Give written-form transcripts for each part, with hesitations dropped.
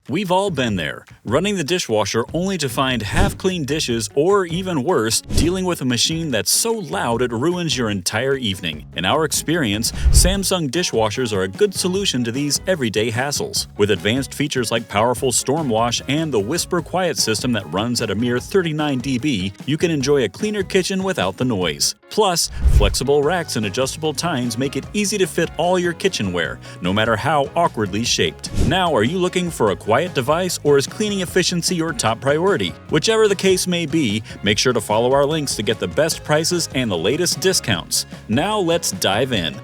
We've all been there, running the dishwasher only to find half-clean dishes or, even worse, dealing with a machine that's so loud it ruins your entire evening. In our experience, Samsung dishwashers are a good solution to these everyday hassles. With advanced features like powerful StormWash and the Whisper Quiet system that runs at a mere 39 dB, you can enjoy a cleaner kitchen without the noise. Plus, flexible racks and adjustable tines make it easy to fit all your kitchenware, no matter how awkwardly shaped. Now, are you looking for a quiet device, or is cleaning efficiency your top priority? Whichever the case may be, make sure to follow our links to get the best prices and the latest discounts. Now let's dive in.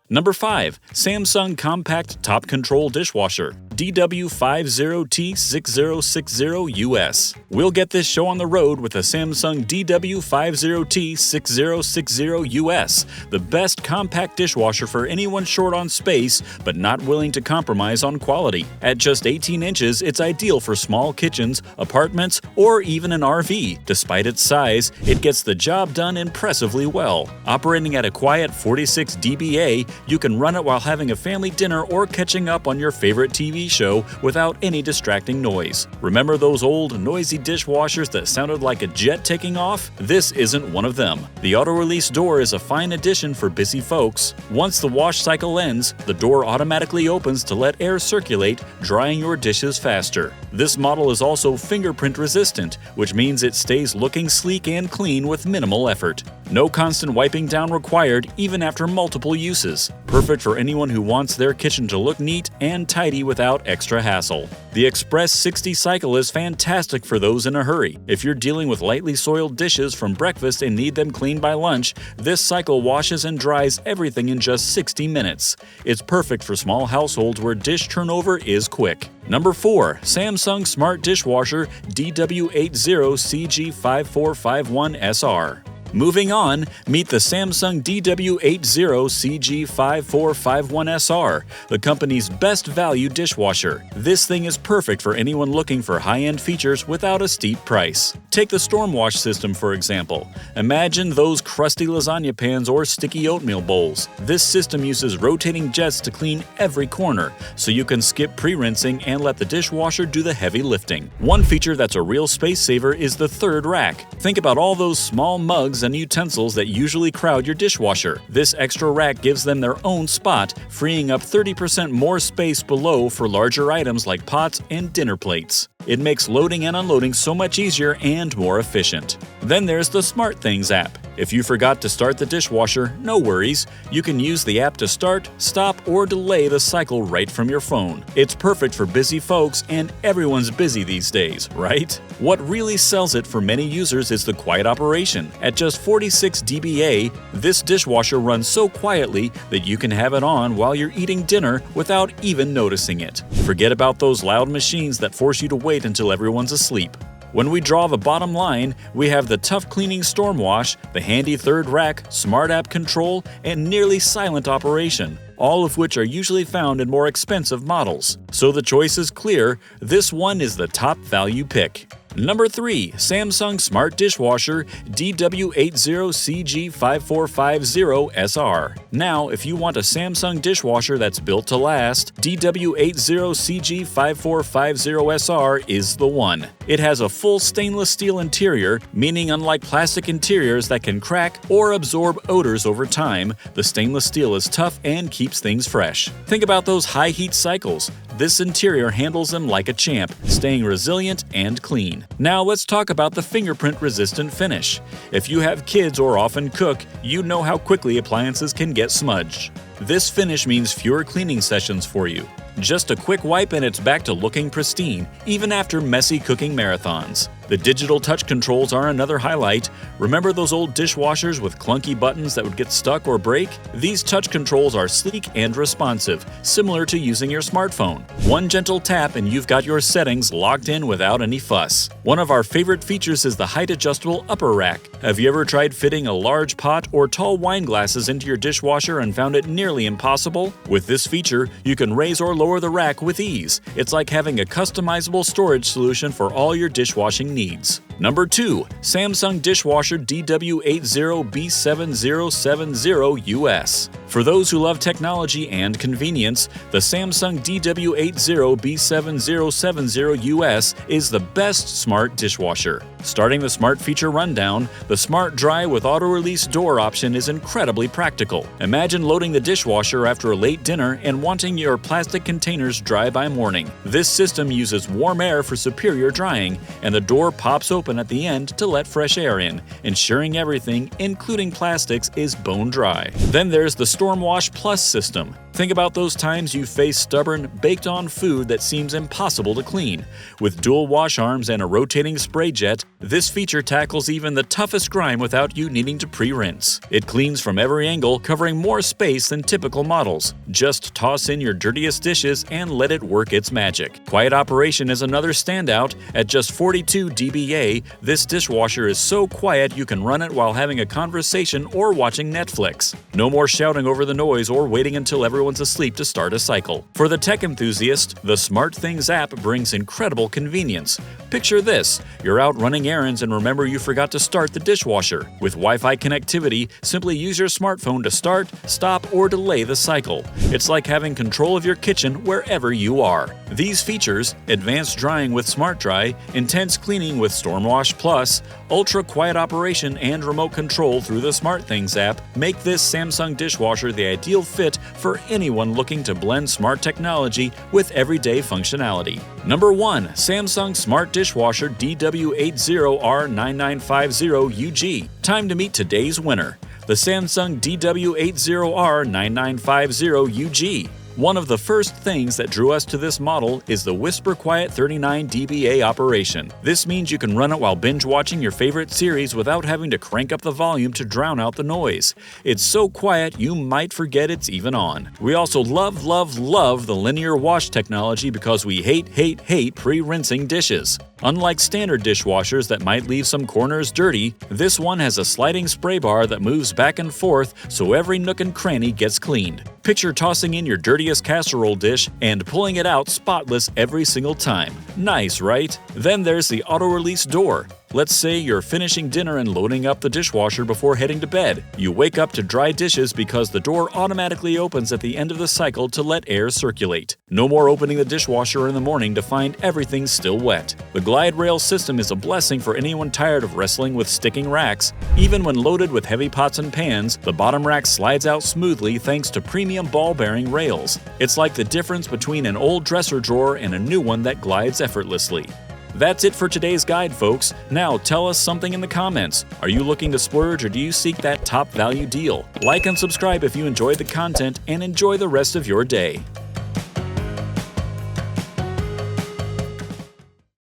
Number 5. Samsung Compact Top Control Dishwasher DW80T6060US. We'll get this show on the road with the Samsung DW50T6060US, the best compact dishwasher for anyone short on space but not willing to compromise on quality. At just 18 inches, it's ideal for small kitchens, apartments, or even an RV. Despite its size, it gets the job done impressively well. Operating at a quiet 46 dBA, you can run it while having a family dinner or catching up on your favorite TV show without any distracting noise. Remember those old, noisy dishwashers that sounded like a jet taking off? This isn't one of them. The AutoRelease Door is a fine addition for busy folks. Once the wash cycle ends, the door automatically opens to let air circulate, drying your dishes faster. This model is also fingerprint resistant, which means it stays looking sleek and clean with minimal effort. No constant wiping down required even after multiple uses. Perfect for anyone who wants their kitchen to look neat and tidy without extra hassle. The Express 60 cycle is fantastic for those in a hurry. If you're dealing with lightly soiled dishes from breakfast and need them cleaned by lunch, this cycle washes and dries everything in just 60 minutes. It's perfect for small households where dish turnover is quick. Number 4. Samsung Smart Dishwasher DW80CG5450SR. Moving on, meet the Samsung DW80CG5450SR, the company's best value dishwasher. This thing is perfect for anyone looking for high-end features without a steep price. Take the StormWash system, for example. Imagine those crusty lasagna pans or sticky oatmeal bowls. This system uses rotating jets to clean every corner, so you can skip pre-rinsing and let the dishwasher do the heavy lifting. One feature that's a real space saver is the third rack. Think about all those small mugs and utensils that usually crowd your dishwasher. This extra rack gives them their own spot, freeing up 30% more space below for larger items like pots and dinner plates. It makes loading and unloading so much easier and more efficient. Then there's the SmartThings app. If you forgot to start the dishwasher, no worries. You can use the app to start, stop, or delay the cycle right from your phone. It's perfect for busy folks, and everyone's busy these days, right? What really sells it for many users is the quiet operation. At just 46 dBA, this dishwasher runs so quietly that you can have it on while you're eating dinner without even noticing it. Forget about those loud machines that force you to wait until everyone's asleep. When we draw the bottom line, we have the tough cleaning StormWash, the handy third rack, smart app control, and nearly silent operation, all of which are usually found in more expensive models. So the choice is clear, this one is the top value pick. Number 3. Samsung Smart Dishwasher DW80CG5450SR. Now, if you want a Samsung dishwasher that's built to last, DW80CG5450SR is the one. It has a full stainless steel interior, meaning unlike plastic interiors that can crack or absorb odors over time, the stainless steel is tough and keeps things fresh. Think about those high heat cycles. This interior handles them like a champ, staying resilient and clean. Now let's talk about the fingerprint-resistant finish. If you have kids or often cook, you know how quickly appliances can get smudged. This finish means fewer cleaning sessions for you. Just a quick wipe and it's back to looking pristine, even after messy cooking marathons. The digital touch controls are another highlight. Remember those old dishwashers with clunky buttons that would get stuck or break? These touch controls are sleek and responsive, similar to using your smartphone. One gentle tap and you've got your settings locked in without any fuss. One of our favorite features is the height-adjustable upper rack. Have you ever tried fitting a large pot or tall wine glasses into your dishwasher and found it nearly impossible? With this feature, you can raise or lower the rack with ease. It's like having a customizable storage solution for all your dishwashing needs. Number 2. Samsung Dishwasher DW80B7070US. For those who love technology and convenience, the Samsung DW80B7070US is the best smart dishwasher. Starting the smart feature rundown, the Smart Dry with AutoRelease Door option is incredibly practical. Imagine loading the dishwasher after a late dinner and wanting your plastic containers dry by morning. This system uses warm air for superior drying, and the door pops open at the end to let fresh air in, ensuring everything, including plastics, is bone dry. Then there's the StormWash Plus system. Think about those times you face stubborn, baked-on food that seems impossible to clean. With dual wash arms and a rotating spray jet, this feature tackles even the toughest grime without you needing to pre-rinse. It cleans from every angle, covering more space than typical models. Just toss in your dirtiest dishes and let it work its magic. Quiet operation is another standout. At just 42 dBA, this dishwasher is so quiet you can run it while having a conversation or watching Netflix. No more shouting over the noise or waiting until everyone's asleep to start a cycle. For the tech enthusiast, the SmartThings app brings incredible convenience. Picture this: you're out running errands and remember you forgot to start the dishwasher. With Wi-Fi connectivity, simply use your smartphone to start, stop, or delay the cycle. It's like having control of your kitchen wherever you are. These features, advanced drying with Smart Dry, intense cleaning with StormWash Plus, ultra-quiet operation, and remote control through the SmartThings app, make this Samsung dishwasher the ideal fit for anyone looking to blend smart technology with everyday functionality. Number 1. Samsung Smart Dishwasher DW80R9950UG. Time to meet today's winner, the Samsung DW80R9950UG. One of the first things that drew us to this model is the Whisper Quiet 39 dBA operation. This means you can run it while binge-watching your favorite series without having to crank up the volume to drown out the noise. It's so quiet you might forget it's even on. We also love the linear wash technology because we hate pre-rinsing dishes. Unlike standard dishwashers that might leave some corners dirty, this one has a sliding spray bar that moves back and forth so every nook and cranny gets cleaned. Picture tossing in your dirtiest casserole dish and pulling it out spotless every single time. Nice, right? Then there's the auto-release door. Let's say you're finishing dinner and loading up the dishwasher before heading to bed. You wake up to dry dishes because the door automatically opens at the end of the cycle to let air circulate. No more opening the dishwasher in the morning to find everything still wet. The glide rail system is a blessing for anyone tired of wrestling with sticking racks. Even when loaded with heavy pots and pans, the bottom rack slides out smoothly thanks to premium ball-bearing rails. It's like the difference between an old dresser drawer and a new one that glides effortlessly. That's it for today's guide, folks. Now tell us something in the comments. Are you looking to splurge or do you seek that top value deal? Like and subscribe if you enjoyed the content and enjoy the rest of your day.